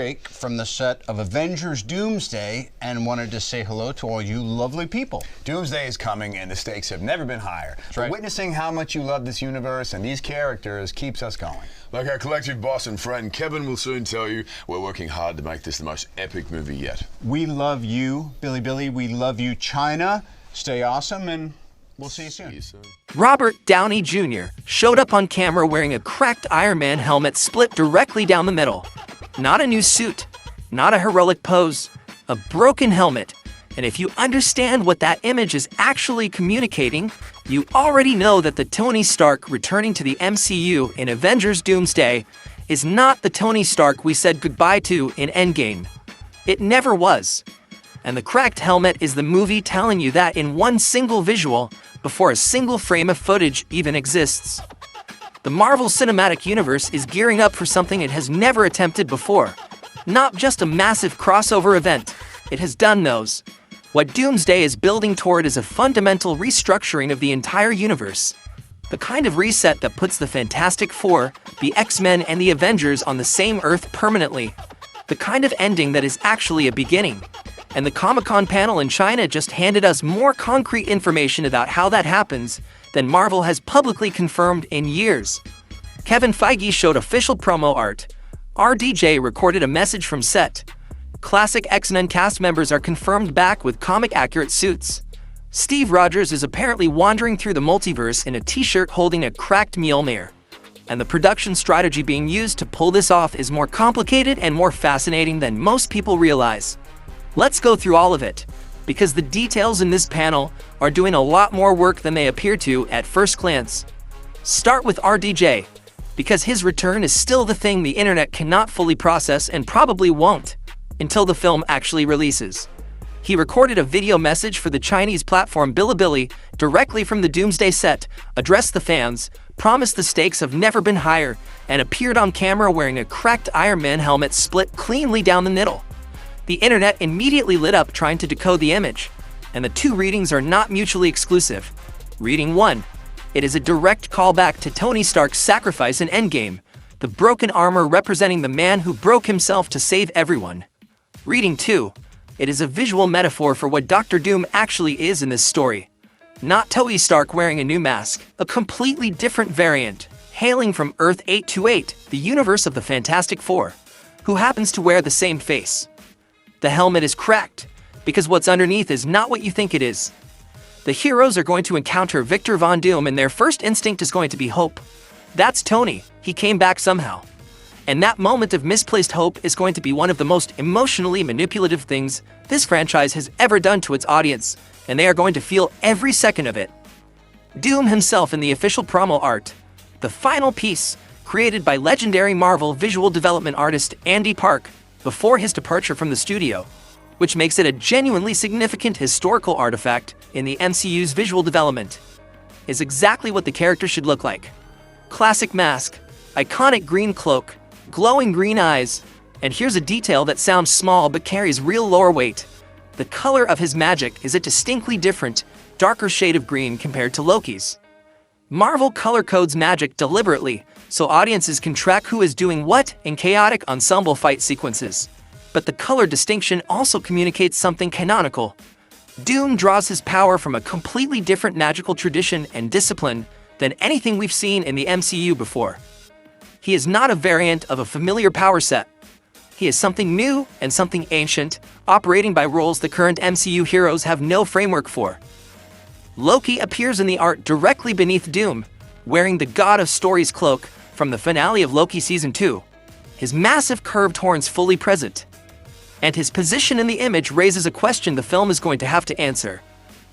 Break from the set of Avengers Doomsday and wanted to say hello to all you lovely people. Doomsday is coming and the stakes have never been higher. Right. Witnessing how much you love this universe and these characters keeps us going. Like our collective boss and friend Kevin will soon tell you, we're working hard to make this the most epic movie yet. We love you, Billy. We love you, China. Stay awesome, and we'll see you soon. Robert Downey Jr. showed up on camera wearing a cracked Iron Man helmet split directly down the middle. Not a new suit, not a heroic pose, a broken helmet. And if you understand what that image is actually communicating, you already know that the Tony Stark returning to the MCU in Avengers Doomsday is not the Tony Stark we said goodbye to in Endgame. It never was. And the cracked helmet is the movie telling you that in one single visual before a single frame of footage even exists. The Marvel Cinematic Universe is gearing up for something it has never attempted before. Not just a massive crossover event. It has done those. What Doomsday is building toward is a fundamental restructuring of the entire universe. The kind of reset that puts the Fantastic Four, the X-Men, and the Avengers on the same Earth permanently. The kind of ending that is actually a beginning. And the Comic-Con panel in China just handed us more concrete information about how that happens than Marvel has publicly confirmed in years. Kevin Feige showed official promo art. RDJ recorded a message from set. Classic X-Men cast members are confirmed back with comic-accurate suits. Steve Rogers is apparently wandering through the multiverse in a t-shirt holding a cracked Mjolnir. And the production strategy being used to pull this off is more complicated and more fascinating than most people realize. Let's go through all of it, because the details in this panel are doing a lot more work than they appear to at first glance. Start with RDJ, because his return is still the thing the internet cannot fully process and probably won't, until the film actually releases. He recorded a video message for the Chinese platform Bilibili directly from the Doomsday set, addressed the fans, promised the stakes have never been higher, and appeared on camera wearing a cracked Iron Man helmet split cleanly down the middle. The internet immediately lit up trying to decode the image, and the two readings are not mutually exclusive. Reading 1. It is a direct callback to Tony Stark's sacrifice in Endgame, the broken armor representing the man who broke himself to save everyone. Reading 2. It is a visual metaphor for what Doctor Doom actually is in this story. Not Tobey Stark wearing a new mask, a completely different variant, hailing from Earth 828, the universe of the Fantastic Four, who happens to wear the same face. The helmet is cracked, because what's underneath is not what you think it is. The heroes are going to encounter Victor Von Doom and their first instinct is going to be hope. That's Tony, he came back somehow. And that moment of misplaced hope is going to be one of the most emotionally manipulative things this franchise has ever done to its audience, and they are going to feel every second of it. Doom himself in the official promo art. The final piece, created by legendary Marvel visual development artist Andy Park, before his departure from the studio, which makes it a genuinely significant historical artifact in the MCU's visual development, is exactly what the character should look like. Classic mask, iconic green cloak, glowing green eyes, and here's a detail that sounds small but carries real lore weight. The color of his magic is a distinctly different, darker shade of green compared to Loki's. Marvel color codes magic deliberately, so audiences can track who is doing what in chaotic ensemble fight sequences. But the color distinction also communicates something canonical. Doom draws his power from a completely different magical tradition and discipline than anything we've seen in the MCU before. He is not a variant of a familiar power set. He is something new and something ancient, operating by rules the current MCU heroes have no framework for. Loki appears in the art directly beneath Doom, wearing the God of Stories cloak from the finale of Loki Season 2, his massive curved horns fully present. And his position in the image raises a question the film is going to have to answer.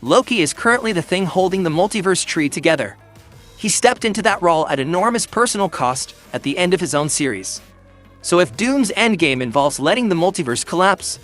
Loki is currently the thing holding the multiverse tree together. He stepped into that role at enormous personal cost at the end of his own series. So if Doom's endgame involves letting the multiverse collapse,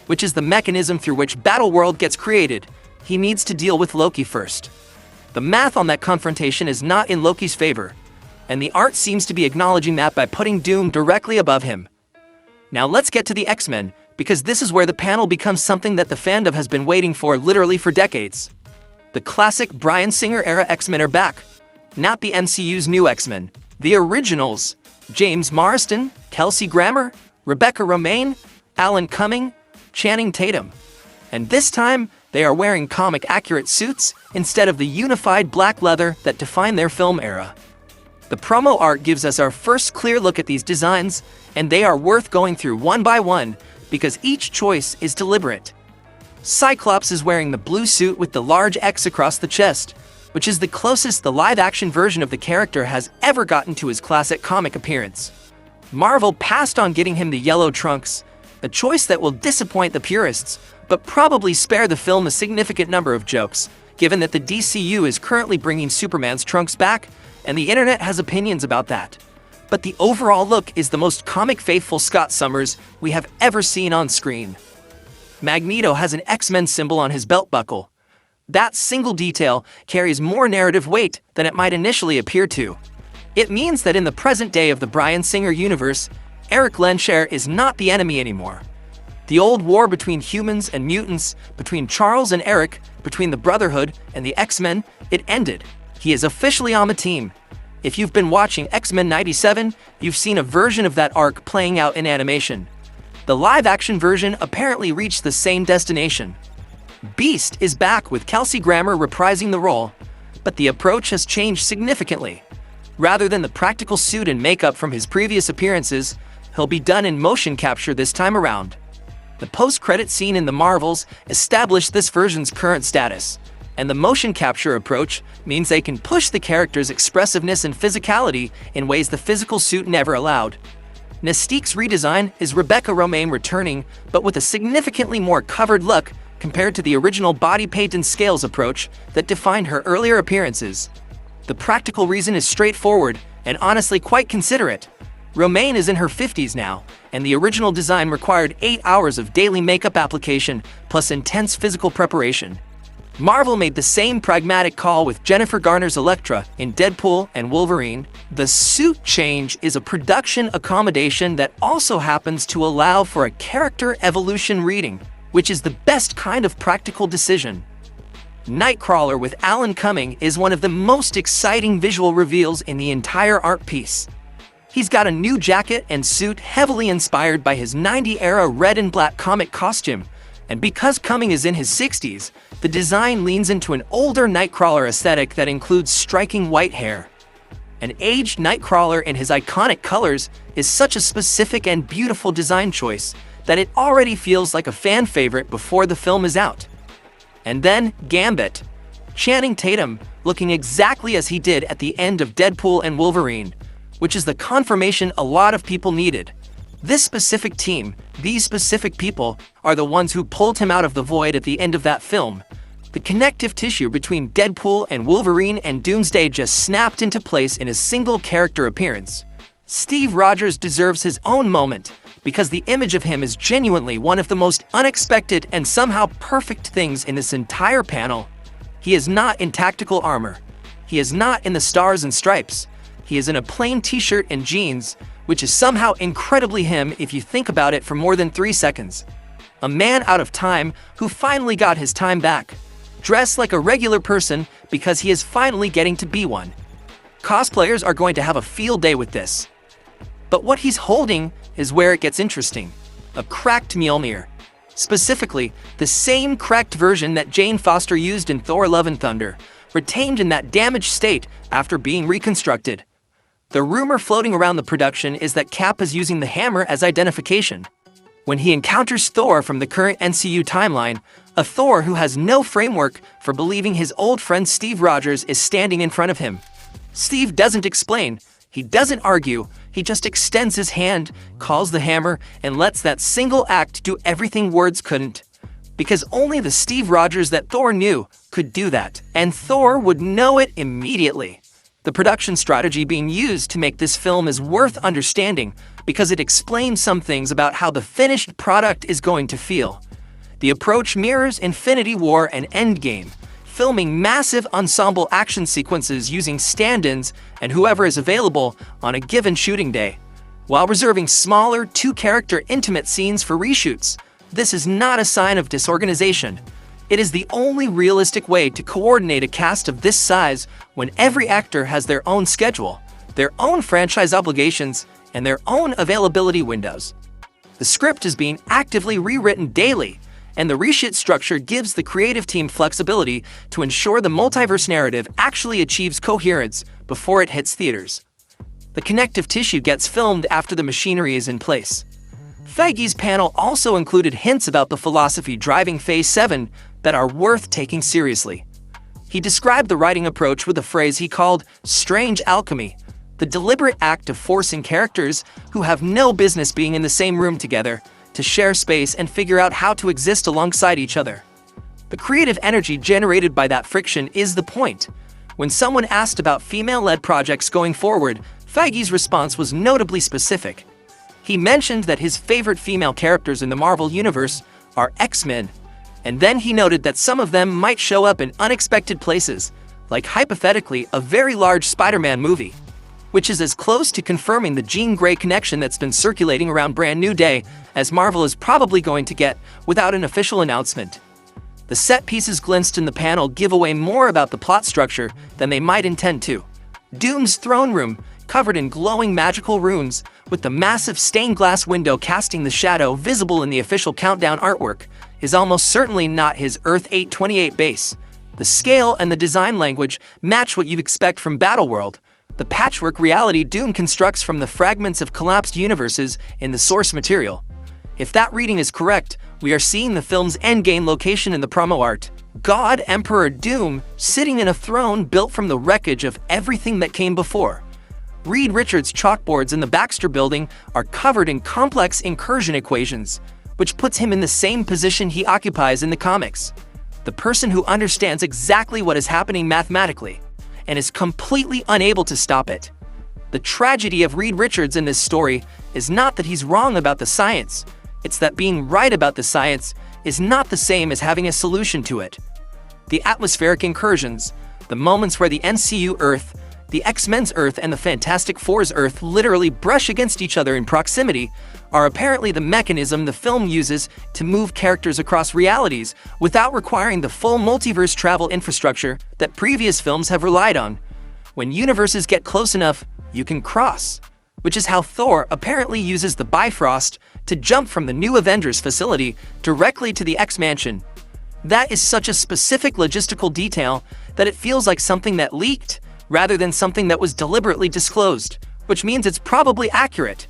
which is the mechanism through which Battleworld gets created, he needs to deal with Loki first. The math on that confrontation is not in Loki's favor, and the art seems to be acknowledging that by putting Doom directly above him. Now let's get to the X-Men, because this is where the panel becomes something that the fandom has been waiting for literally for decades. The classic Bryan Singer era X-Men are back. Not the MCU's new X-Men. The originals. James Marsden, Kelsey Grammer, Rebecca Romijn, Alan Cumming, Channing Tatum. And this time, they are wearing comic-accurate suits instead of the unified black leather that defined their film era. The promo art gives us our first clear look at these designs, and they are worth going through one by one because each choice is deliberate. Cyclops is wearing the blue suit with the large X across the chest, which is the closest the live-action version of the character has ever gotten to his classic comic appearance. Marvel passed on getting him the yellow trunks, a choice that will disappoint the purists, but probably spare the film a significant number of jokes, given that the DCU is currently bringing Superman's trunks back, and the internet has opinions about that. But the overall look is the most comic-faithful Scott Summers we have ever seen on screen. Magneto has an X-Men symbol on his belt buckle. That single detail carries more narrative weight than it might initially appear to. It means that in the present day of the Bryan Singer universe, Eric Lensher is not the enemy anymore. The old war between humans and mutants, between Charles and Eric, between the Brotherhood and the X-Men, it ended. He is officially on the team. If you've been watching X-Men 97, you've seen a version of that arc playing out in animation. The live-action version apparently reached the same destination. Beast is back with Kelsey Grammer reprising the role, but the approach has changed significantly. Rather than the practical suit and makeup from his previous appearances, he'll be done in motion capture this time around. The post-credit scene in The Marvels established this version's current status, and the motion capture approach means they can push the character's expressiveness and physicality in ways the physical suit never allowed. Mystique's redesign is Rebecca Romijn returning, but with a significantly more covered look compared to the original body paint and scales approach that defined her earlier appearances. The practical reason is straightforward and honestly quite considerate. Romijn is in her 50s now, and the original design required 8 hours of daily makeup application plus intense physical preparation. Marvel made the same pragmatic call with Jennifer Garner's Elektra in Deadpool and Wolverine. The suit change is a production accommodation that also happens to allow for a character evolution reading, which is the best kind of practical decision. Nightcrawler with Alan Cumming is one of the most exciting visual reveals in the entire art piece. He's got a new jacket and suit heavily inspired by his 90s-era red and black comic costume, and because Cumming is in his 60s, the design leans into an older Nightcrawler aesthetic that includes striking white hair. An aged Nightcrawler in his iconic colors is such a specific and beautiful design choice that it already feels like a fan favorite before the film is out. And then Gambit. Channing Tatum looking exactly as he did at the end of Deadpool and Wolverine, which is the confirmation a lot of people needed. This specific team, these specific people, are the ones who pulled him out of the void at the end of that film. The connective tissue between Deadpool and Wolverine and Doomsday just snapped into place in a single character appearance. Steve Rogers deserves his own moment, because the image of him is genuinely one of the most unexpected and somehow perfect things in this entire panel. He is not in tactical armor. He is not in the stars and stripes. He is in a plain t-shirt and jeans, which is somehow incredibly him if you think about it for more than 3 seconds. A man out of time who finally got his time back. Dressed like a regular person because he is finally getting to be one. Cosplayers are going to have a field day with this. But what he's holding is where it gets interesting. A cracked Mjolnir. Specifically, the same cracked version that Jane Foster used in Thor: Love and Thunder, retained in that damaged state after being reconstructed. The rumor floating around the production is that Cap is using the hammer as identification. When he encounters Thor from the current MCU timeline, a Thor who has no framework for believing his old friend Steve Rogers is standing in front of him. Steve doesn't explain, he doesn't argue, he just extends his hand, calls the hammer, and lets that single act do everything words couldn't. Because only the Steve Rogers that Thor knew could do that, and Thor would know it immediately. The production strategy being used to make this film is worth understanding because it explains some things about how the finished product is going to feel. The approach mirrors Infinity War and Endgame, filming massive ensemble action sequences using stand-ins and whoever is available on a given shooting day, while reserving smaller, two-character intimate scenes for reshoots. This is not a sign of disorganization. It is the only realistic way to coordinate a cast of this size when every actor has their own schedule, their own franchise obligations, and their own availability windows. The script is being actively rewritten daily, and the reshoot structure gives the creative team flexibility to ensure the multiverse narrative actually achieves coherence before it hits theaters. The connective tissue gets filmed after the machinery is in place. Feige's panel also included hints about the philosophy driving Phase 7 that are worth taking seriously. He described the writing approach with a phrase he called strange alchemy, the deliberate act of forcing characters who have no business being in the same room together to share space and figure out how to exist alongside each other. The creative energy generated by that friction is the point. When someone asked about female-led projects going forward, Feige's response was notably specific. He mentioned that his favorite female characters in the Marvel Universe are X-Men, and then he noted that some of them might show up in unexpected places, like hypothetically a very large Spider-Man movie, which is as close to confirming the Jean Grey connection that's been circulating around Brand New Day as Marvel is probably going to get without an official announcement. The set pieces glimpsed in the panel give away more about the plot structure than they might intend to. Doom's throne room, covered in glowing magical runes, with the massive stained glass window casting the shadow visible in the official countdown artwork, is almost certainly not his Earth 828 base. The scale and the design language match what you'd expect from Battleworld, the patchwork reality Doom constructs from the fragments of collapsed universes in the source material. If that reading is correct, we are seeing the film's endgame location in the promo art. God Emperor Doom sitting in a throne built from the wreckage of everything that came before. Reed Richards' chalkboards in the Baxter Building are covered in complex incursion equations, which puts him in the same position he occupies in the comics. The person who understands exactly what is happening mathematically and is completely unable to stop it. The tragedy of Reed Richards in this story is not that he's wrong about the science, it's that being right about the science is not the same as having a solution to it. The atmospheric incursions, the moments where the MCU Earth, the X-Men's Earth, and the Fantastic Four's Earth literally brush against each other in proximity, are apparently the mechanism the film uses to move characters across realities without requiring the full multiverse travel infrastructure that previous films have relied on. When universes get close enough, you can cross, which is how Thor apparently uses the Bifrost to jump from the new Avengers facility directly to the X-Mansion. That is such a specific logistical detail that it feels like something that leaked rather than something that was deliberately disclosed, which means it's probably accurate.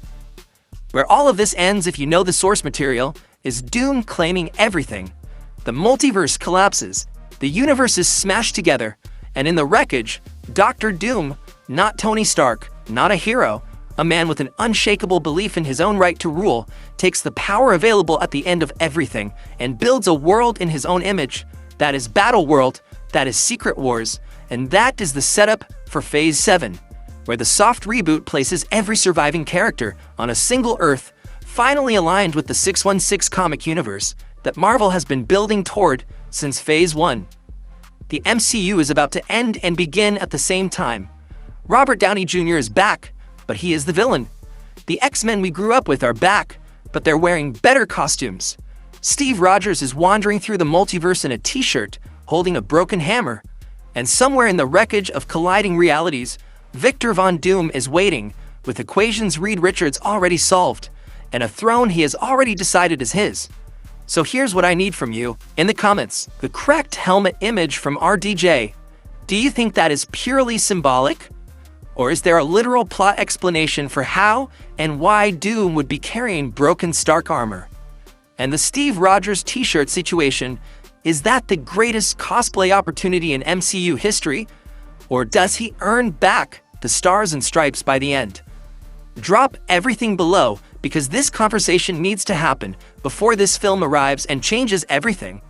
Where all of this ends, if you know the source material, is Doom claiming everything. The multiverse collapses, the universe is smashed together, and in the wreckage, Dr. Doom, not Tony Stark, not a hero, a man with an unshakable belief in his own right to rule, takes the power available at the end of everything and builds a world in his own image. That is Battleworld, that is Secret Wars, and that is the setup for Phase 7, where the soft reboot places every surviving character on a single Earth, finally aligned with the 616 comic universe that Marvel has been building toward since Phase 1. The MCU is about to end and begin at the same time. Robert Downey Jr. is back, but he is the villain. The X-Men we grew up with are back, but they're wearing better costumes. Steve Rogers is wandering through the multiverse in a t-shirt, holding a broken hammer. And somewhere in the wreckage of colliding realities, Victor Von Doom is waiting, with equations Reed Richards already solved, and a throne he has already decided is his. So here's what I need from you in the comments. The cracked helmet image from RDJ. Do you think that is purely symbolic? Or is there a literal plot explanation for how and why Doom would be carrying broken Stark armor? And the Steve Rogers t-shirt situation, is that the greatest cosplay opportunity in MCU history? Or does he earn back the stars and stripes by the end? Drop everything below, because this conversation needs to happen before this film arrives and changes everything.